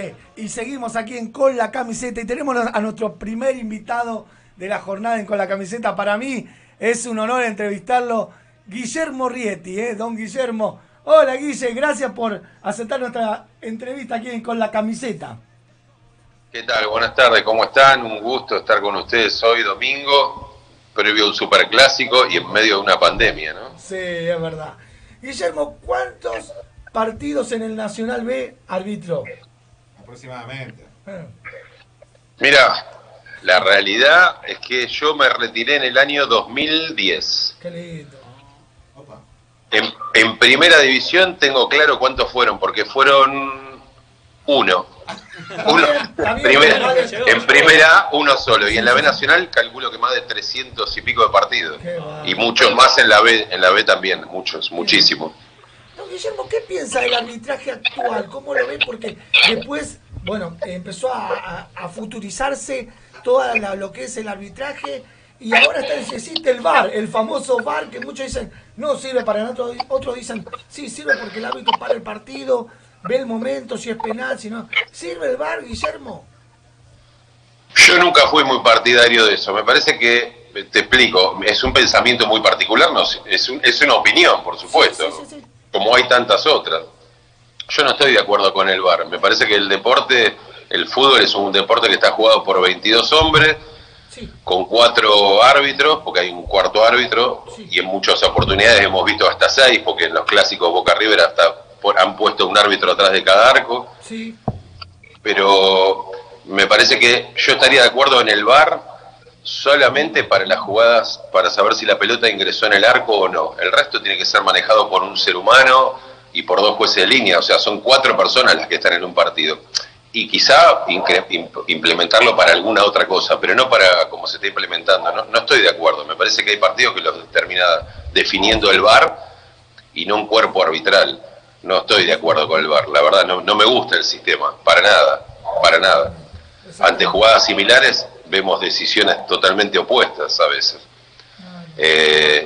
Totalmente. Y seguimos aquí en Con la Camiseta y tenemos a nuestro primer invitado de la jornada en Con la Camiseta. Para mí es un honor entrevistarlo, Guillermo Rieti, don Guillermo. Hola Guille, gracias por aceptar nuestra entrevista aquí en Con la Camiseta. ¿Qué tal? Buenas tardes, ¿cómo están? Un gusto estar con ustedes hoy domingo, previo a un superclásico y en medio de una pandemia, ¿no? Sí, es verdad. Guillermo, ¿cuántos partidos en el Nacional B arbitró? Aproximadamente. Mira, la realidad es que yo me retiré en el año 2010. Qué lindo. Opa. En primera división tengo claro cuántos fueron, porque fueron uno. En primera, uno solo. Y en la B Nacional calculo que más de 300 y pico de partidos. Y muchos más en la B también, muchísimos. No, Guillermo, ¿qué piensa del arbitraje actual? ¿Cómo lo ve? Porque después, bueno, empezó a futurizarse todo lo que es el arbitraje y ahora existe el VAR, el famoso VAR que muchos dicen no sirve para nada, otros dicen sí sirve porque el árbitro para el partido, ve el momento, si es penal, si no. ¿Sirve el VAR, Guillermo? Yo nunca fui muy partidario de eso. Me parece que, te explico, es un pensamiento muy particular, no, es una opinión, por supuesto, sí. Como hay tantas otras. Yo no estoy de acuerdo con el VAR. Me parece que el deporte, el fútbol es un deporte que está jugado por 22 hombres, con 4 árbitros, porque hay un cuarto árbitro, y en muchas oportunidades hemos visto hasta 6, porque en los clásicos Boca River hasta han puesto un árbitro atrás de cada arco. Sí. Pero me parece que yo estaría de acuerdo en el VAR solamente para las jugadas, para saber si la pelota ingresó en el arco o no. El resto tiene que ser manejado por un ser humano y por 2 jueces de línea, o sea, son 4 personas las que están en un partido. Y quizá implementarlo para alguna otra cosa, pero no para como se está implementando. No estoy de acuerdo, me parece que hay partidos que los termina definiendo el VAR y no un cuerpo arbitral. No estoy de acuerdo con el VAR, la verdad, no me gusta el sistema, para nada. Ante jugadas similares vemos decisiones totalmente opuestas a veces.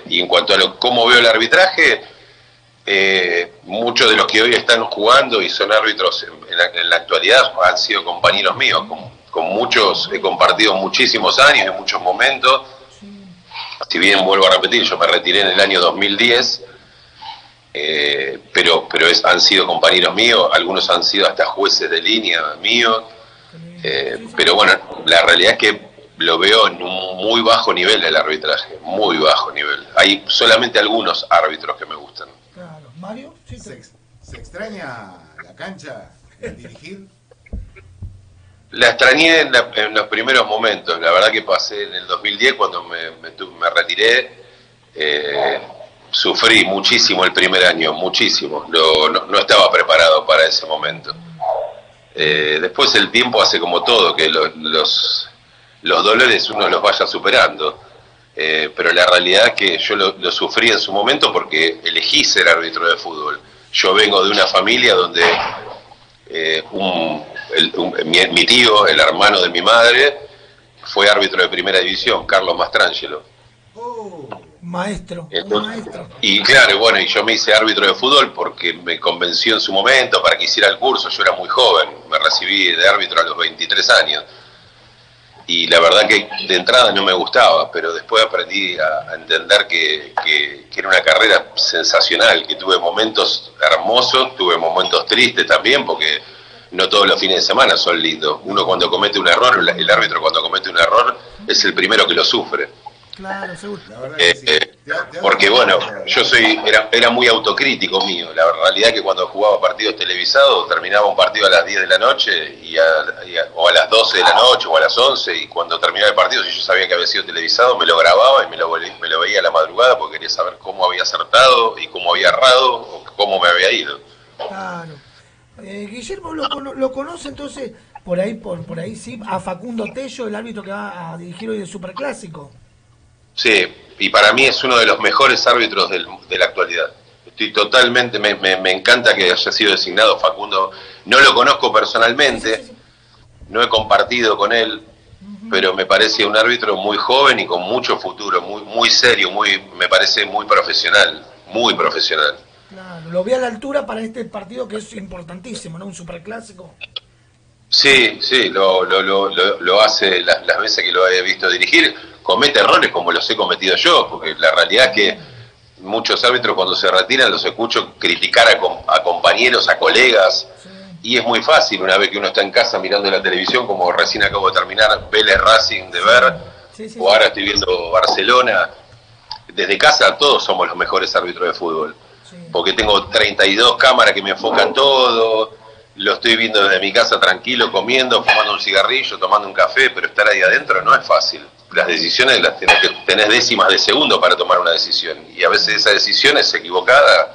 Y en cuanto a cómo veo el arbitraje, muchos de los que hoy están jugando y son árbitros en la actualidad han sido compañeros míos, con muchos he compartido muchísimos años, en muchos momentos. Si bien vuelvo a repetir, yo me retiré en el año 2010, pero han sido compañeros míos, algunos han sido hasta jueces de línea míos, pero bueno, la realidad es que lo veo en un muy bajo nivel el arbitraje, muy bajo nivel. Hay solamente algunos árbitros que me gustan. Claro. ¿Mario? Sí, ¿Se extraña la cancha, el dirigir? La extrañé en los primeros momentos, la verdad que pasé en el 2010 cuando me retiré, sufrí muchísimo el primer año, muchísimo, no estaba preparado para ese momento. Después el tiempo hace como todo, que los dolores uno los vaya superando, pero la realidad es que yo lo sufrí en su momento porque elegí ser árbitro de fútbol. Yo vengo de una familia donde mi tío, el hermano de mi madre, fue árbitro de primera división, Carlos Mastrangelo. Maestro, maestro. Y claro, bueno, y yo me hice árbitro de fútbol porque me convenció en su momento para que hiciera el curso. Yo era muy joven, me recibí de árbitro a los 23 años. Y la verdad que de entrada no me gustaba, pero después aprendí a entender que era una carrera sensacional, que tuve momentos hermosos, tuve momentos tristes también, porque no todos los fines de semana son lindos. Uno cuando comete un error, el árbitro cuando comete un error es el primero que lo sufre. Claro, seguro. Porque bueno, yo era muy autocrítico mío. La realidad es que cuando jugaba partidos televisados terminaba un partido a las 10 de la noche o a las 12 de la noche o a las 11, y cuando terminaba el partido, si yo sabía que había sido televisado, me lo grababa y me lo veía a la madrugada porque quería saber cómo había acertado y cómo había errado o cómo me había ido. Claro. Guillermo lo conoce entonces por ahí sí, a Facundo Tello, el árbitro que va a dirigir hoy el Superclásico. Sí, y para mí es uno de los mejores árbitros de la actualidad. Estoy totalmente, me encanta que haya sido designado Facundo. No lo conozco personalmente, no he compartido con él, pero me parece un árbitro muy joven y con mucho futuro, muy serio, me parece muy profesional, muy profesional. Claro, lo ve a la altura para este partido que es importantísimo, ¿no? Un Superclásico. Sí, sí, lo hace las veces que lo he visto dirigir, comete errores como los he cometido yo, porque la realidad es que muchos árbitros cuando se retiran los escucho criticar a compañeros, a colegas, Sí, y es muy fácil una vez que uno está en casa mirando la televisión, como recién acabo de terminar Vélez Racing de ver, sí, sí, o sí, ahora estoy viendo Barcelona. Desde casa todos somos los mejores árbitros de fútbol, sí. porque tengo 32 cámaras que me enfocan todo, lo estoy viendo desde mi casa tranquilo, comiendo, fumando un cigarrillo, tomando un café, pero estar ahí adentro no es fácil. Las decisiones las tenés décimas de segundo para tomar una decisión, y a veces esa decisión es equivocada,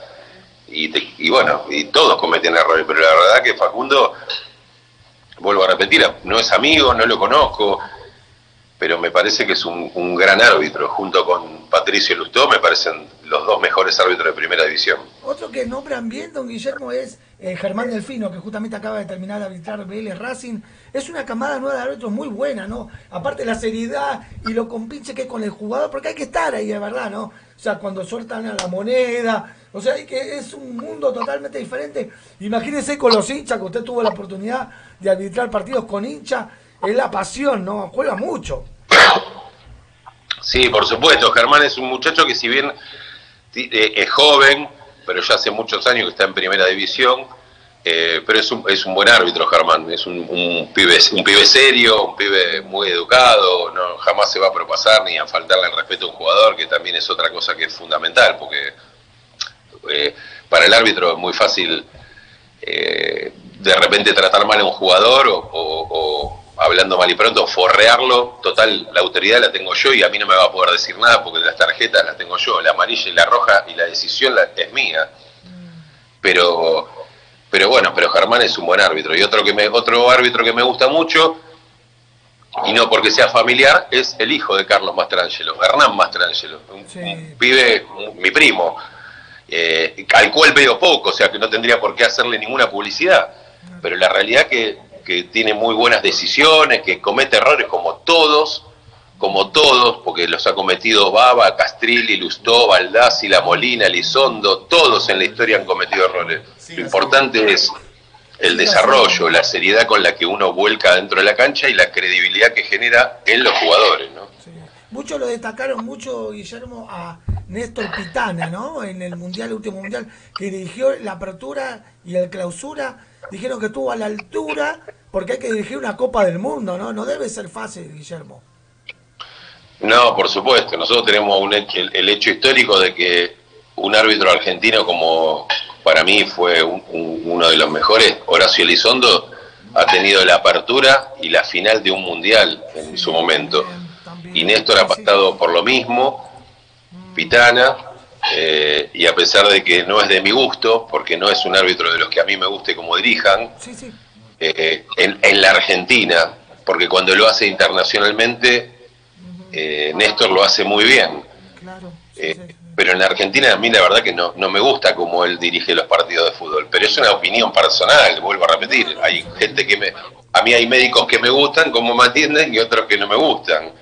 y bueno, y todos cometen errores, pero la verdad que Facundo, vuelvo a repetir, no es amigo, no lo conozco, pero me parece que es un gran árbitro. Junto con Patricio Lustó me parecen los dos mejores árbitros de primera división. Otro que nombran bien, don Guillermo, es Germán Delfino, que justamente acaba de terminar de arbitrar Vélez Racing. Es una camada nueva de árbitros muy buena, ¿no? Aparte la seriedad y lo compinche que es con el jugador, porque hay que estar ahí, de verdad, ¿no? O sea, cuando sueltan a la moneda, o sea, que es un mundo totalmente diferente. Imagínese con los hinchas, que usted tuvo la oportunidad de arbitrar partidos con hinchas, es la pasión, ¿no? Juega mucho. Sí, por supuesto. Germán es un muchacho que si bien es joven, pero ya hace muchos años que está en primera división, pero es un buen árbitro, Germán. Es un pibe serio, un pibe muy educado, no jamás se va a propasar ni a faltarle el respeto a un jugador, que también es otra cosa que es fundamental, porque para el árbitro es muy fácil de repente tratar mal a un jugador o hablando mal y pronto, forrearlo. Total, la autoridad la tengo yo y a mí no me va a poder decir nada porque las tarjetas las tengo yo, la amarilla y la roja, y la decisión es mía. Pero bueno, pero Germán es un buen árbitro. Y otro árbitro que me gusta mucho, y no porque sea familiar, es el hijo de Carlos Mastrangelo, Hernán Mastrangelo, un pibe, mi primo, al cual veo poco, o sea que no tendría por qué hacerle ninguna publicidad, pero la realidad que tiene muy buenas decisiones, que comete errores como todos, porque los ha cometido Baba, Castrilli, Lustó, Baldassi, La Molina, Elizondo, todos en la historia han cometido errores. Sí, Lo importante es el desarrollo, la seriedad con la que uno vuelca dentro de la cancha y la credibilidad que genera en los jugadores, ¿no? Sí. Muchos lo destacaron mucho, Guillermo, a Néstor Pitana, ¿no? En el mundial, el último mundial, que dirigió la apertura y el clausura. Dijeron que estuvo a la altura porque hay que dirigir una Copa del Mundo, ¿no? No debe ser fácil, Guillermo. No, por supuesto. Nosotros tenemos el hecho histórico de que un árbitro argentino como para mí fue uno de los mejores, Horacio Elizondo, ha tenido la apertura y la final de un mundial en su momento. También, Y Néstor ha pasado por lo mismo, Pitana, y a pesar de que no es de mi gusto, porque no es un árbitro de los que a mí me guste como dirijan, Sí, sí. en la Argentina, porque cuando lo hace internacionalmente, Néstor lo hace muy bien. Claro. Pero en la Argentina a mí la verdad que no me gusta cómo él dirige los partidos de fútbol, pero es una opinión personal, vuelvo a repetir. Hay gente a mí hay médicos que me gustan, como me atienden, y otros que no me gustan.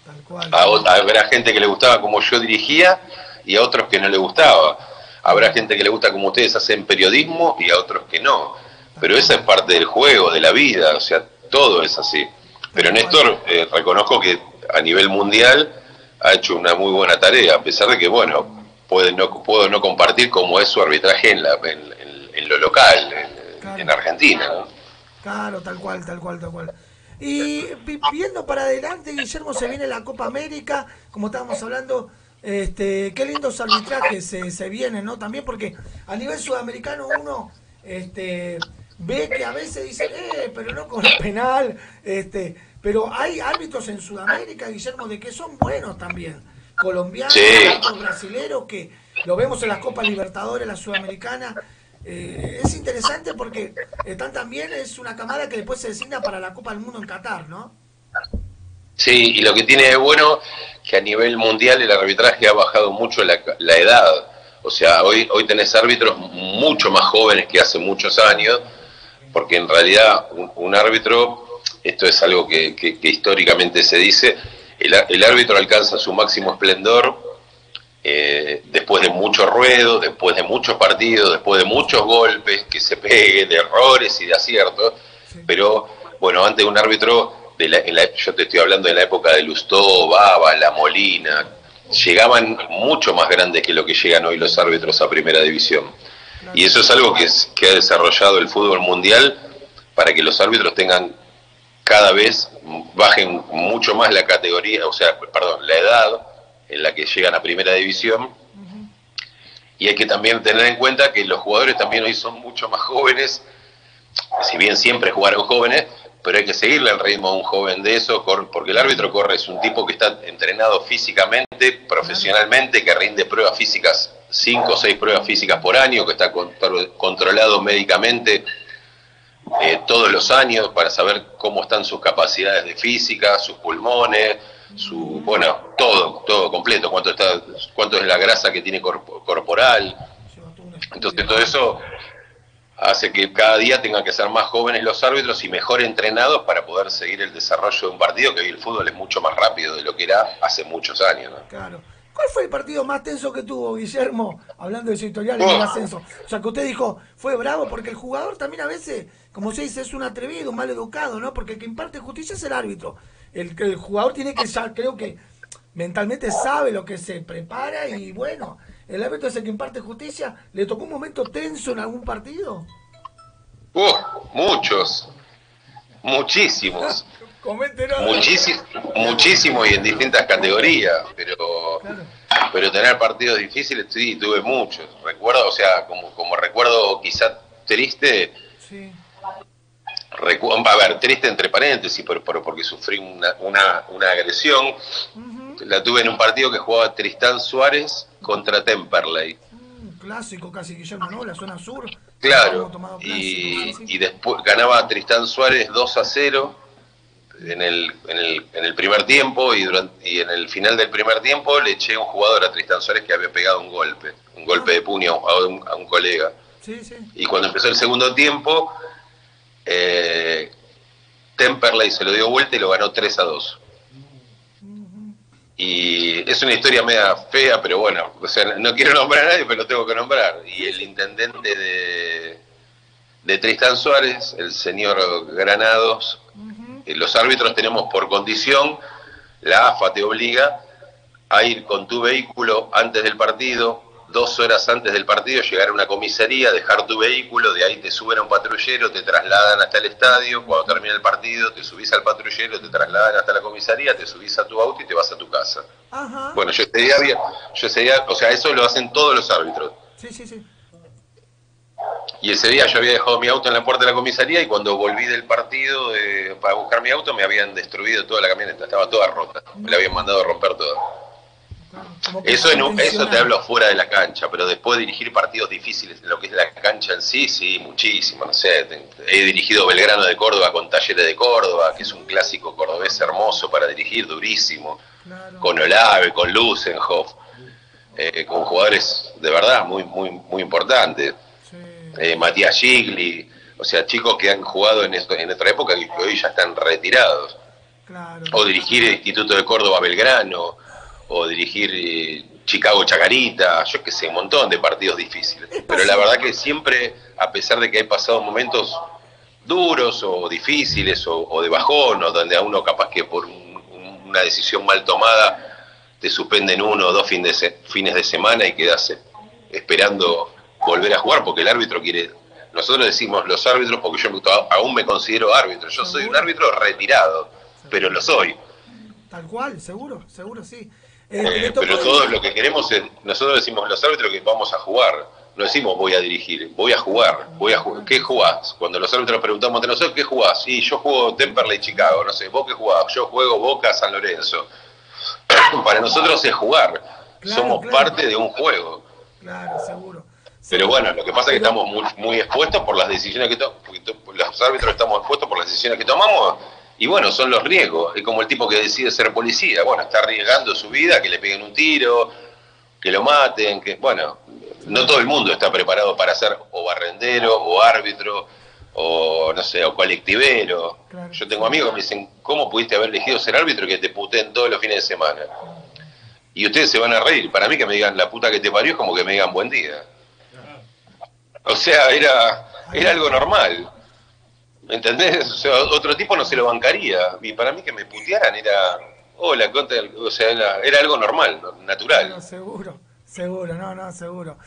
Tal cual. Habrá gente que le gustaba como yo dirigía y a otros que no le gustaba. Habrá gente que le gusta como ustedes hacen periodismo y a otros que no. Pero esa es parte del juego, de la vida, o sea, todo es así. Pero Néstor, reconozco que a nivel mundial ha hecho una muy buena tarea, a pesar de que, bueno, puedo no compartir cómo es su arbitraje en lo local, en Argentina, ¿no? Claro, tal cual, tal cual, tal cual. Y viendo para adelante, Guillermo, se viene la Copa América, como estábamos hablando, qué lindos arbitrajes se vienen, ¿no? También porque a nivel sudamericano uno ve que a veces dicen, pero no con el penal, pero hay árbitros en Sudamérica, Guillermo, de que son buenos también. Colombianos, Sí. brasileros, que lo vemos en las Copas Libertadores, la Sudamericana. Es interesante porque también es una camada que después se designa para la Copa del Mundo en Qatar, ¿no? Sí, y lo que tiene de bueno que a nivel mundial el arbitraje ha bajado mucho la edad. O sea, hoy tenés árbitros mucho más jóvenes que hace muchos años, porque en realidad un árbitro, esto es algo que históricamente se dice, el árbitro alcanza su máximo esplendor después de mucho ruedo, después de muchos partidos, después de muchos golpes que se peguen, de errores y de aciertos, pero Bueno, antes un árbitro, yo te estoy hablando de la época de Lustó, Baba, La Molina, llegaban mucho más grandes que lo que llegan hoy los árbitros a primera división. Y eso es algo que ha desarrollado el fútbol mundial para que los árbitros tengan cada vez, bajen mucho más la categoría, la edad en la que llegan a primera división. Y hay que también tener en cuenta que los jugadores también hoy son mucho más jóvenes, si bien siempre jugaron jóvenes, pero hay que seguirle el ritmo a un joven de eso, porque el árbitro es un tipo que está entrenado físicamente, profesionalmente, que rinde pruebas físicas, 5 o 6 pruebas físicas por año, que está controlado médicamente todos los años para saber cómo están sus capacidades de física, sus pulmones, todo completo, cuánto es la grasa que tiene corporal. Entonces todo eso hace que cada día tengan que ser más jóvenes los árbitros y mejor entrenados para poder seguir el desarrollo de un partido, que hoy el fútbol es mucho más rápido de lo que era hace muchos años, ¿no? Claro. ¿Cuál fue el partido más tenso que tuvo Guillermo, hablando de su historial en el ascenso? O sea, que usted dijo, fue bravo, porque el jugador también a veces, como se dice, es un atrevido, un mal educado, ¿no? Porque el que imparte justicia es el árbitro. El jugador tiene que, ya creo que mentalmente sabe lo que se prepara y bueno, el árbitro es el que imparte justicia. ¿Le tocó un momento tenso en algún partido? Muchos, muchísimos. Coméntenos. Muchísimo y en distintas categorías, Claro. pero tener partidos difíciles, sí, tuve muchos. Recuerdo, como recuerdo quizá triste, Sí. Triste entre paréntesis, porque sufrí una agresión. La tuve en un partido que jugaba Tristán Suárez contra Temperley. Clásico casi, Guillermo, ¿no? La zona sur. Claro, Sí. y después ganaba Tristán Suárez 2-0 en el primer tiempo, y en el final del primer tiempo le eché un jugador a Tristán Suárez que había pegado un golpe de puño a un colega. Sí. Y cuando empezó el segundo tiempo, Temperley se lo dio vuelta y lo ganó 3-2. Y es una historia media fea, pero bueno, no quiero nombrar a nadie, pero lo tengo que nombrar. Y el intendente de Tristán Suárez, el señor Granados, los árbitros tenemos por condición, la AFA te obliga a ir con tu vehículo antes del partido, 2 horas antes del partido, llegar a una comisaría, dejar tu vehículo, de ahí te suben a un patrullero, te trasladan hasta el estadio, cuando termina el partido te subís al patrullero, te trasladan hasta la comisaría, te subís a tu auto y te vas a tu casa. Ajá. Bueno, yo ese día, eso lo hacen todos los árbitros. Sí. Y ese día yo había dejado mi auto en la puerta de la comisaría, y cuando volví del partido para buscar mi auto me habían destruido toda la camioneta, estaba toda rota, me la habían mandado a romper toda. Eso te hablo fuera de la cancha, pero después de dirigir partidos difíciles en lo que es la cancha en sí, muchísimo, no sé, he dirigido Belgrano de Córdoba con Talleres de Córdoba, que es un clásico cordobés hermoso para dirigir, durísimo, Claro. con Olave, con Lusenhoff, con jugadores de verdad muy importantes. Matías Gigli, o sea, chicos que han jugado en otra época y que hoy ya están retirados. Claro. O dirigir el Instituto de Córdoba Belgrano, o dirigir Chicago Chacarita, yo qué sé, un montón de partidos difíciles. Pero la verdad que siempre, a pesar de que he pasado momentos duros o difíciles o de bajón, o donde a uno capaz que por una decisión mal tomada te suspenden 1 o 2 fines de semana y quedas esperando volver a jugar, porque el árbitro quiere. Nosotros decimos los árbitros porque yo aún me considero árbitro. Yo soy un árbitro retirado, pero lo soy. Tal cual, seguro sí. Pero todos lo que queremos es, nosotros decimos los árbitros que vamos a jugar. No decimos voy a dirigir, voy a jugar. ¿Qué jugás? Cuando los árbitros preguntamos entre nosotros, ¿qué jugás? Sí, yo juego Temperley Chicago, no sé, ¿vos qué jugás? Yo juego Boca San Lorenzo. Para nosotros es jugar. Somos parte de un juego. Claro, seguro. Pero bueno, lo que pasa es que estamos muy expuestos por las decisiones que los árbitros estamos expuestos por las decisiones que tomamos, y bueno, son los riesgos. Es como el tipo que decide ser policía, bueno, está arriesgando su vida, que le peguen un tiro, que lo maten, bueno, no todo el mundo está preparado para ser o barrendero, o árbitro, o no sé, o colectivero. Claro. Yo tengo amigos que me dicen, ¿cómo pudiste haber elegido ser árbitro y que te puteen todos los fines de semana? Y ustedes se van a reír. Para mí que me digan la puta que te parió es como que me digan buen día. O sea, era algo normal. ¿Entendés? O sea, otro tipo no se lo bancaría. Y para mí que me putearan era... Hola, o sea, era algo normal, natural. No, seguro, seguro, no, seguro.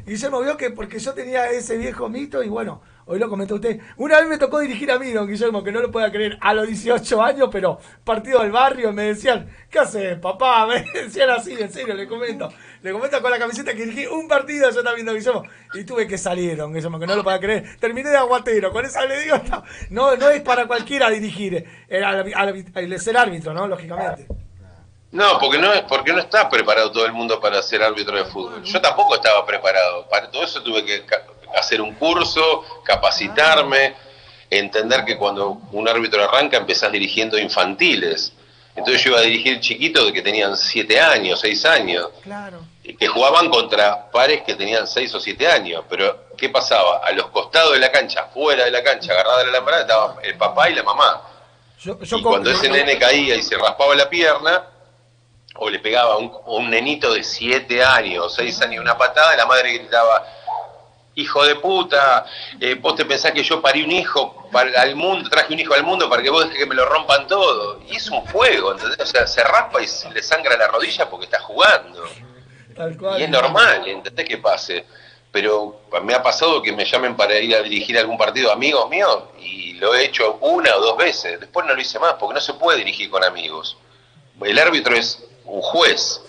Guillermo vio que porque yo tenía ese viejo mito y bueno, hoy lo comentó usted. Una vez me tocó dirigir a mí, don Guillermo, que no lo pueda creer, a los 18 años, pero partido del barrio, me decían, ¿qué haces, papá? Me decían así, en serio, le comento. Le comento con la camiseta que dirigí un partido, yo también, don Guillermo, y tuve que salir, don Guillermo, que no lo pueda creer. Terminé de aguatero, con eso le digo, no es para cualquiera dirigir, ser árbitro, ¿no? Lógicamente. No, porque no está preparado todo el mundo para ser árbitro de fútbol. Yo tampoco estaba preparado. Para todo eso tuve que hacer un curso, capacitarme, entender que cuando un árbitro arranca empezás dirigiendo infantiles. Entonces yo iba a dirigir chiquitos que tenían 7 años, 6 años, Claro. que jugaban contra pares que tenían 6 o 7 años. Pero ¿qué pasaba? A los costados de la cancha, fuera de la cancha, agarrada de la parada, estaba el papá y la mamá. Y cuando ese nene caía y se raspaba la pierna, o le pegaba a un nenito de 7 años, 6 años una patada, la madre gritaba, hijo de puta, vos te pensás que yo parí un hijo al mundo, traje un hijo al mundo para que vos dejes que me lo rompan todo. Y es un juego, ¿entendés? O sea, se raspa y se le sangra la rodilla porque está jugando. Tal cual. Y es normal, ¿entendés que pase? Pero me ha pasado que me llamen para ir a dirigir algún partido amigos míos y lo he hecho 1 o 2 veces. Después no lo hice más porque no se puede dirigir con amigos. El árbitro es un juez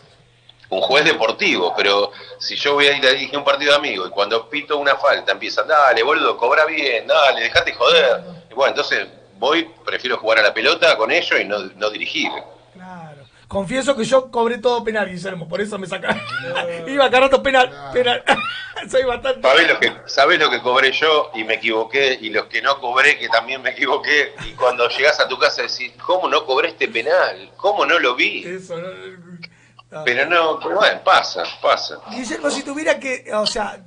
deportivo, pero si yo voy a ir a dirigir un partido de amigos y cuando pito una falta empiezan, dale, boludo, cobra bien, dale, dejate joder. Y bueno, entonces prefiero jugar a la pelota con ellos y no dirigir. Claro. Confieso que yo cobré todo penal, Guillermo, por eso me sacaron. Iba a rato penal. Soy bastante... ¿Sabés lo que cobré yo y me equivoqué? Y los que no cobré, que también me equivoqué. Y cuando llegás a tu casa decís, ¿cómo no cobré este penal? ¿Cómo no lo vi? Eso, no. Pero bueno, pasa. Guillermo, si tuviera que, o sea,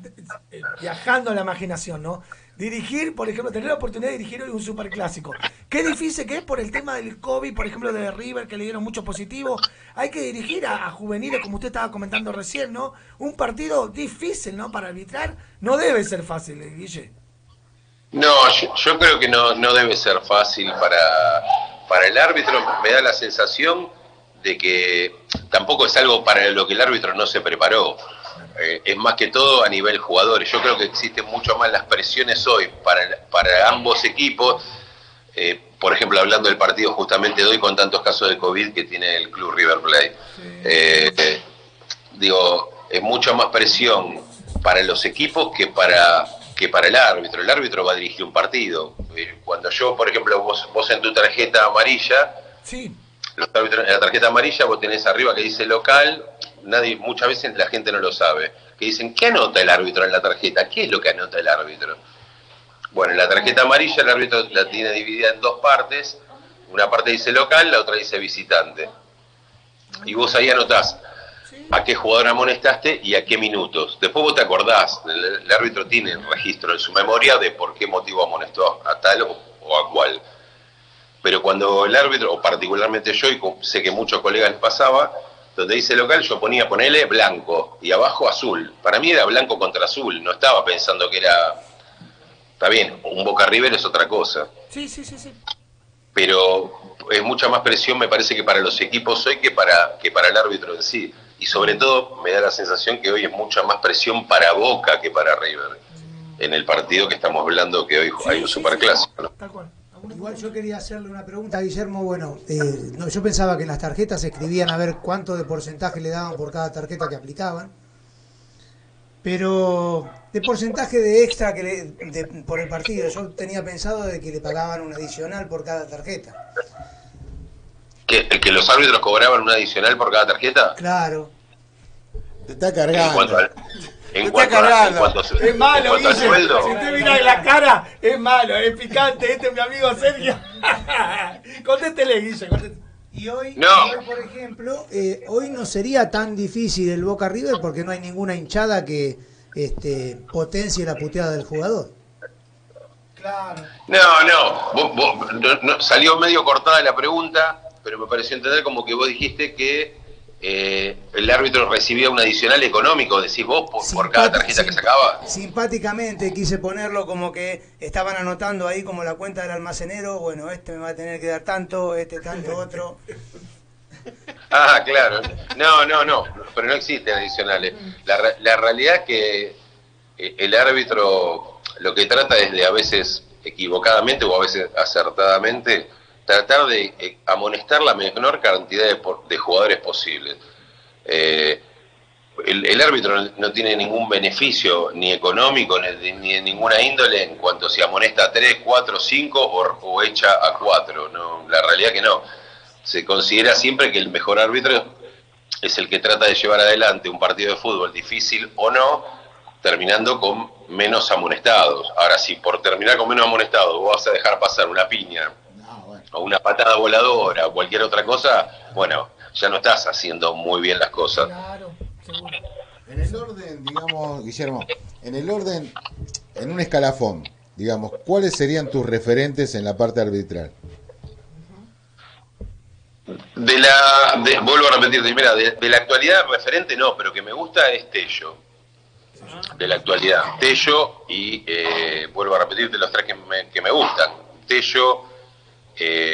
viajando a la imaginación, ¿no? Dirigir, por ejemplo, tener la oportunidad de dirigir hoy un superclásico. Qué difícil que es por el tema del COVID, por ejemplo, de River, que le dieron mucho positivo. Hay que dirigir a juveniles, como usted estaba comentando recién, ¿no? Un partido difícil, ¿no? Para arbitrar. No debe ser fácil, Guille. No, yo creo que no debe ser fácil para el árbitro. Me da la sensación de que tampoco es algo para lo que el árbitro no se preparó. Es más que todo a nivel jugadores. Yo creo que existen mucho más las presiones hoy para ambos equipos. Por ejemplo, hablando del partido justamente de hoy con tantos casos de COVID que tiene el club River Plate. Es mucha más presión para los equipos que para el árbitro. El árbitro va a dirigir un partido. Cuando yo, por ejemplo, vos en tu tarjeta amarilla, sí. Los árbitros, en la tarjeta amarilla vos tenés arriba que dice local, muchas veces la gente no lo sabe, que dicen, ¿qué anota el árbitro en la tarjeta? ¿Qué es lo que anota el árbitro? Bueno, en la tarjeta amarilla el árbitro la tiene dividida en 2 partes, una parte dice local, la otra dice visitante. Y vos ahí anotás a qué jugador amonestaste y a qué minutos. Después vos te acordás, el árbitro tiene el registro en su memoria de por qué motivo amonestó a tal o a cual. Pero cuando el árbitro, o particularmente yo, y sé que muchos colegas les pasaba, donde dice local yo ponele blanco y abajo azul. Para mí era blanco contra azul, no estaba pensando que era... Está bien, un Boca River es otra cosa. Sí. Pero es mucha más presión, me parece, que para los equipos hoy que para el árbitro en sí. Y sobre todo me da la sensación que hoy es mucha más presión para Boca que para River. En el partido que estamos hablando, que hoy hay un superclásico, ¿no? Tal cual. Igual yo quería hacerle una pregunta a Guillermo. Bueno, yo pensaba que en las tarjetas se escribían a ver cuánto de porcentaje le daban por cada tarjeta que aplicaban. Pero de porcentaje de extra por el partido, yo tenía pensado de que le pagaban un adicional por cada tarjeta. ¿Que los árbitros cobraban un adicional por cada tarjeta? Claro. Te está cargando. En cuanto es malo, Guille. sueldo. Si usted mira la cara, es malo, es picante. Este es mi amigo Sergio. Contéstele, Guille, contéstele. Y hoy, No. por ejemplo, hoy no sería tan difícil el Boca River porque no hay ninguna hinchada que potencie la puteada del jugador. Claro. No, salió medio cortada la pregunta, pero me pareció entender como que vos dijiste que el árbitro recibía un adicional económico, decís vos, por cada tarjeta que sacaba. Simpáticamente quise ponerlo como que estaban anotando ahí como la cuenta del almacenero, bueno, este me va a tener que dar tanto, este tanto, otro. Ah, claro. No, pero no existen adicionales. La realidad es que el árbitro lo que trata es de, a veces equivocadamente o a veces acertadamente, tratar de amonestar la menor cantidad de jugadores posibles. El árbitro no tiene ningún beneficio ni económico ni de ninguna índole en cuanto si amonesta a 3, 4, 5 o echa a 4. No, la realidad que no. Se considera siempre que el mejor árbitro es el que trata de llevar adelante un partido de fútbol, difícil o no, terminando con menos amonestados. Ahora, si por terminar con menos amonestados vos vas a dejar pasar una piña o una patada voladora o cualquier otra cosa, bueno, ya no estás haciendo muy bien las cosas. Claro, seguro. En el orden, digamos, Guillermo, en un escalafón, digamos, ¿cuáles serían tus referentes en la parte arbitral? Vuelvo a repetir, mira, de la actualidad referente no, pero que me gusta es Tello. De la actualidad, Tello y vuelvo a repetirte los tres que me gustan. Tello,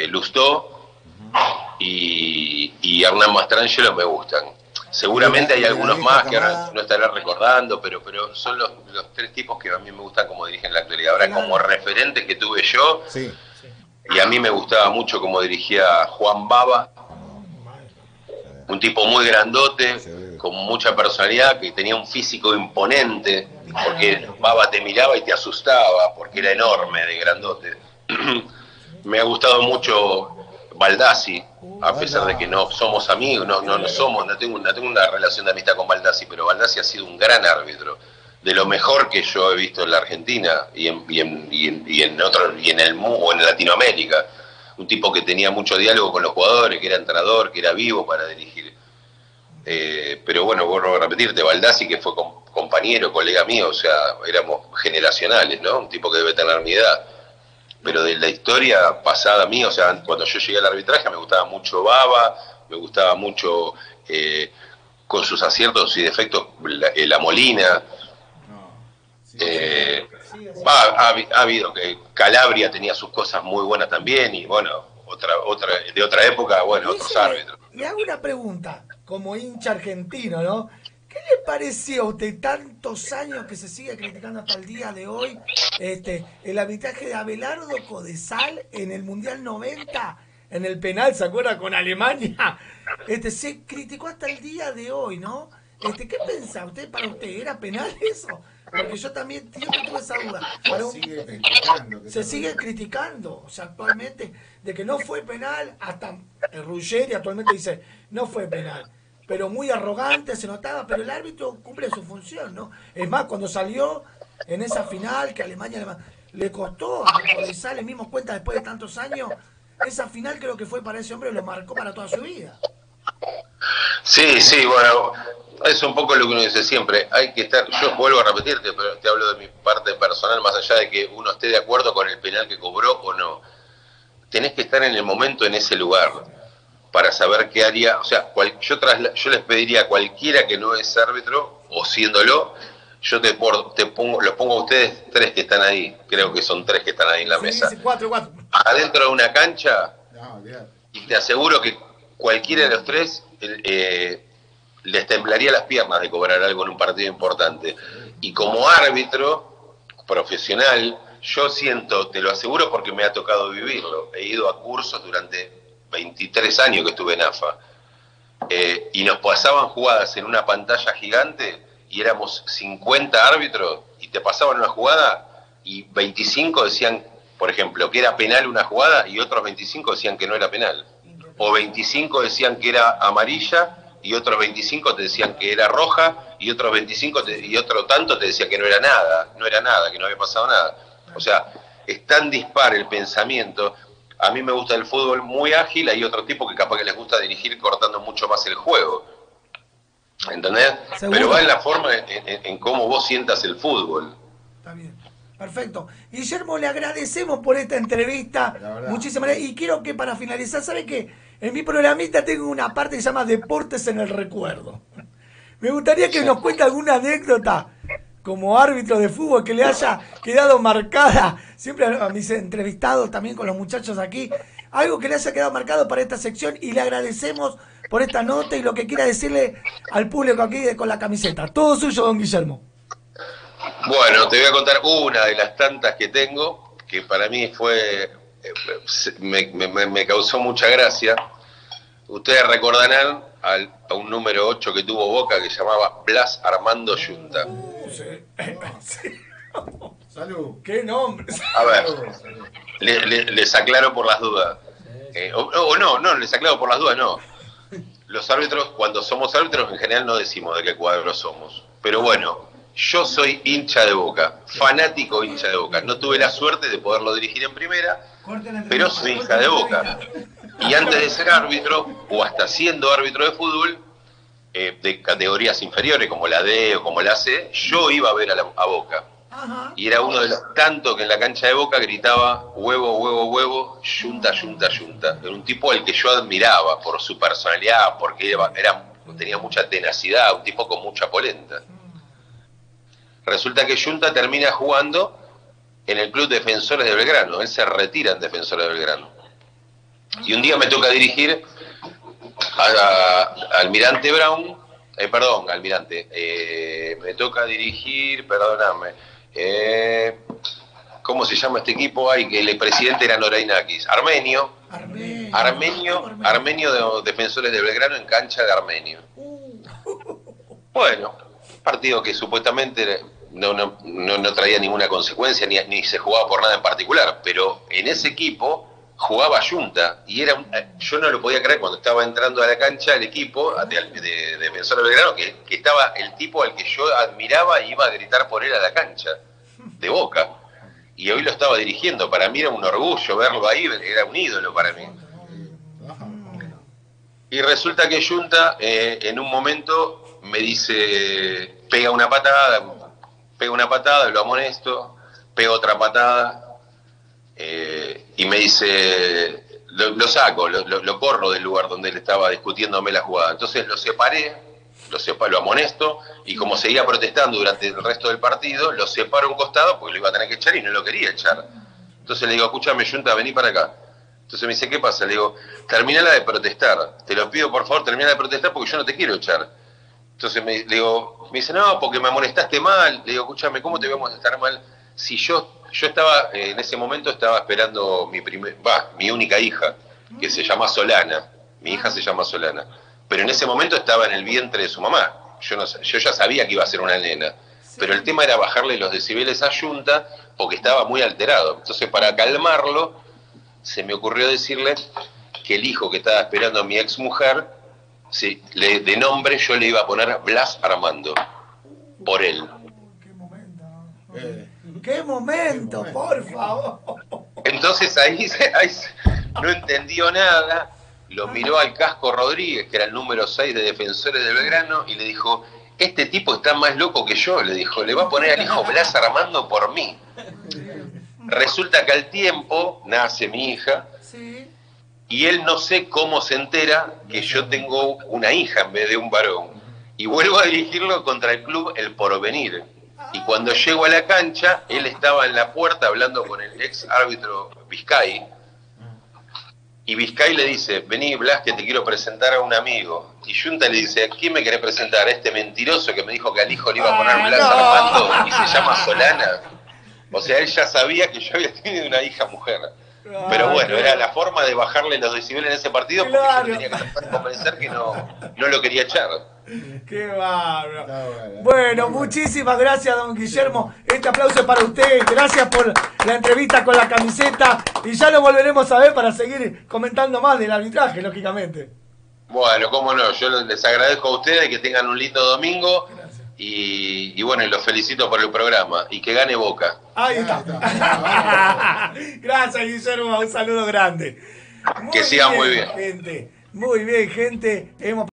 Lustó y Hernán Mastrangelo me gustan. Seguramente hay algunos más que ahora no estaré recordando, pero son los tres tipos que a mí me gustan como dirigen la actualidad. Ahora, como referente que tuve yo, sí. Y a mí me gustaba mucho como dirigía Juan Baba, un tipo muy grandote, Sí. con mucha personalidad, que tenía un físico imponente, porque Baba te miraba y te asustaba, porque era enorme de grandote. Me ha gustado mucho Baldassi, a pesar de que no somos amigos, no tengo una relación de amistad con Baldassi, pero Baldassi ha sido un gran árbitro, de lo mejor que yo he visto en la Argentina y en Latinoamérica. Un tipo que tenía mucho diálogo con los jugadores, que era entrenador, que era vivo para dirigir. Pero bueno, vuelvo a repetirte, Baldassi, que fue compañero, colega mío, o sea, éramos generacionales, ¿no? Un tipo que debe tener mi edad. Pero de la historia pasada mía, o sea, cuando yo llegué al arbitraje me gustaba mucho Baba, me gustaba mucho, con sus aciertos y defectos, la Molina. Ha habido que Calabria tenía sus cosas muy buenas también, y bueno, de otra época, bueno, otros árbitros. Le hago una pregunta, como hincha argentino, ¿no? ¿Qué le pareció a usted tantos años que se sigue criticando hasta el día de hoy el arbitraje de Abelardo Codesal en el Mundial 90, en el penal, ¿se acuerda? Con Alemania. Se criticó hasta el día de hoy, ¿no? ¿Qué piensa usted? ¿Para usted era penal eso? Porque yo también siempre tuve esa duda. Se sigue criticando, o sea, actualmente, de que no fue penal, hasta Ruggeri actualmente dice, no fue penal. Pero muy arrogante se notaba, pero el árbitro cumple su función, ¿no? Es más, cuando salió en esa final que Alemania le costó a Codesal, mismo cuenta después de tantos años, esa final creo que fue para ese hombre, lo marcó para toda su vida. Sí, bueno, es un poco lo que uno dice siempre, hay que estar, yo vuelvo a repetirte, pero te hablo de mi parte personal, más allá de que uno esté de acuerdo con el penal que cobró o no, tenés que estar en el momento, en ese lugar, para saber qué haría, o sea, yo les pediría a cualquiera que no es árbitro, o siéndolo, yo los pongo a ustedes tres que están ahí, creo que son tres que están ahí en la mesa, 4. adentro de una cancha, y te aseguro que cualquiera de los tres les temblaría las piernas de cobrar algo en un partido importante. Y como árbitro profesional, yo siento, te lo aseguro porque me ha tocado vivirlo, he ido a cursos durante 23 años que estuve en AFA, y nos pasaban jugadas en una pantalla gigante y éramos 50 árbitros y te pasaban una jugada y 25 decían, por ejemplo, que era penal una jugada y otros 25 decían que no era penal. O 25 decían que era amarilla y otros 25 te decían que era roja y otros 25 y otro tanto te decía que no era nada, que no había pasado nada. O sea, es tan dispar el pensamiento. A mí me gusta el fútbol muy ágil, hay otro tipo que capaz que les gusta dirigir cortando mucho más el juego. ¿Entendés? ¿Seguro? Pero va en la forma, en cómo vos sientas el fútbol. Está bien. Perfecto. Guillermo, le agradecemos por esta entrevista. Muchísimas gracias. Y quiero que para finalizar, ¿sabe qué? En mi programita tengo una parte que se llama Deportes en el Recuerdo. Me gustaría que nos cuente alguna anécdota como árbitro de fútbol que le haya quedado marcada, siempre a mis entrevistados también con los muchachos aquí, algo que le haya quedado marcado para esta sección, y le agradecemos por esta nota y lo que quiera decirle al público aquí con la camiseta. Todo suyo, don Guillermo. Bueno, te voy a contar una de las tantas que tengo, que para mí me causó mucha gracia. Ustedes recordarán a un número 8 que tuvo Boca que se llamaba Blas Armando Yunta. Sí. Salud. ¿Qué nombre? A ver, les aclaro por las dudas. No, les aclaro por las dudas, no. Los árbitros, cuando somos árbitros, en general no decimos de qué cuadro somos. Pero bueno, yo soy hincha de Boca, fanático hincha de Boca. No tuve la suerte de poderlo dirigir en primera, pero soy hincha de Boca. Y antes de ser árbitro, o hasta siendo árbitro de fútbol, de categorías inferiores como la D o como la C, yo iba a ver a Boca. Ajá. Y era uno de los tantos que en la cancha de Boca gritaba huevo, huevo, huevo, yunta, yunta, yunta. Era un tipo al que yo admiraba por su personalidad, porque tenía mucha tenacidad, un tipo con mucha polenta. Resulta que Yunta termina jugando en el Club Defensores de Belgrano. Él se retira en Defensores de Belgrano. Y un día me toca dirigir a Almirante Brown, me toca dirigir, perdóname, ¿cómo se llama este equipo? Que el presidente era Norainakis, Armenio de Defensores de Belgrano en cancha de Armenio. Bueno, partido que supuestamente no traía ninguna consecuencia, ni se jugaba por nada en particular, pero en ese equipo jugaba Yunta, y yo no lo podía creer cuando estaba entrando a la cancha el equipo de Defensor de Belgrano, que estaba el tipo al que yo admiraba y iba a gritar por él a la cancha de Boca, y hoy lo estaba dirigiendo. Para mí era un orgullo verlo ahí, era un ídolo para mí. Y resulta que Yunta en un momento me dice, pega una patada, lo amonesto, pega otra patada, y me dice, lo saco, lo corro del lugar donde él estaba discutiéndome la jugada. Entonces lo amonesto, y como seguía protestando durante el resto del partido, lo separo a un costado porque lo iba a tener que echar y no lo quería echar. Entonces le digo, escúchame, Yunta, vení para acá. Entonces me dice, ¿qué pasa? Le digo, terminala de protestar, te lo pido por favor, terminala de protestar porque yo no te quiero echar. Entonces me dice, no, porque me amonestaste mal. Le digo, escúchame, ¿cómo te voy a amonestar mal? Si yo estaba, en ese momento estaba esperando mi única hija, que se llama Solana. Mi hija se llama Solana. Pero en ese momento estaba en el vientre de su mamá. Yo ya sabía que iba a ser una nena. Pero el tema era bajarle los decibeles a Yunta porque estaba muy alterado. Entonces, para calmarlo, se me ocurrió decirle que el hijo que estaba esperando a mi ex mujer, de nombre yo le iba a poner Blas Armando, por él. ¡Qué momento, por favor! Entonces ahí no entendió nada, lo miró al Casco Rodríguez, que era el número 6 de Defensores de Belgrano, y le dijo, este tipo está más loco que yo, le dijo, le va a poner al hijo Blas Armando por mí. Resulta que al tiempo nace mi hija, y él no sé cómo se entera que yo tengo una hija en vez de un varón, y vuelvo a dirigirlo contra el club El Porvenir. Y cuando llego a la cancha, él estaba en la puerta hablando con el ex árbitro Vizcay, y Vizcay le dice, vení Blas, que te quiero presentar a un amigo. Y Yunta le dice, ¿a quién me querés presentar? ¿A este mentiroso que me dijo que al hijo le iba a poner Blas Armando y se llama Solana? O sea, él ya sabía que yo había tenido una hija mujer. Pero bueno, era la forma de bajarle los decibeles en ese partido, porque yo tenía que tratar de convencer que no lo quería echar. ¡Qué bárbaro! Bueno, muchísimas gracias, don Guillermo. Este aplauso es para usted. Gracias por la entrevista con la camiseta. Y ya lo volveremos a ver para seguir comentando más del arbitraje, lógicamente. Bueno, cómo no. Yo les agradezco a ustedes, que tengan un lindo domingo. Y bueno, y los felicito por el programa. Y que gane Boca. Ahí está. Gracias, Guillermo. Un saludo grande. Que sigan muy bien. Gente. Muy bien, gente. Hemos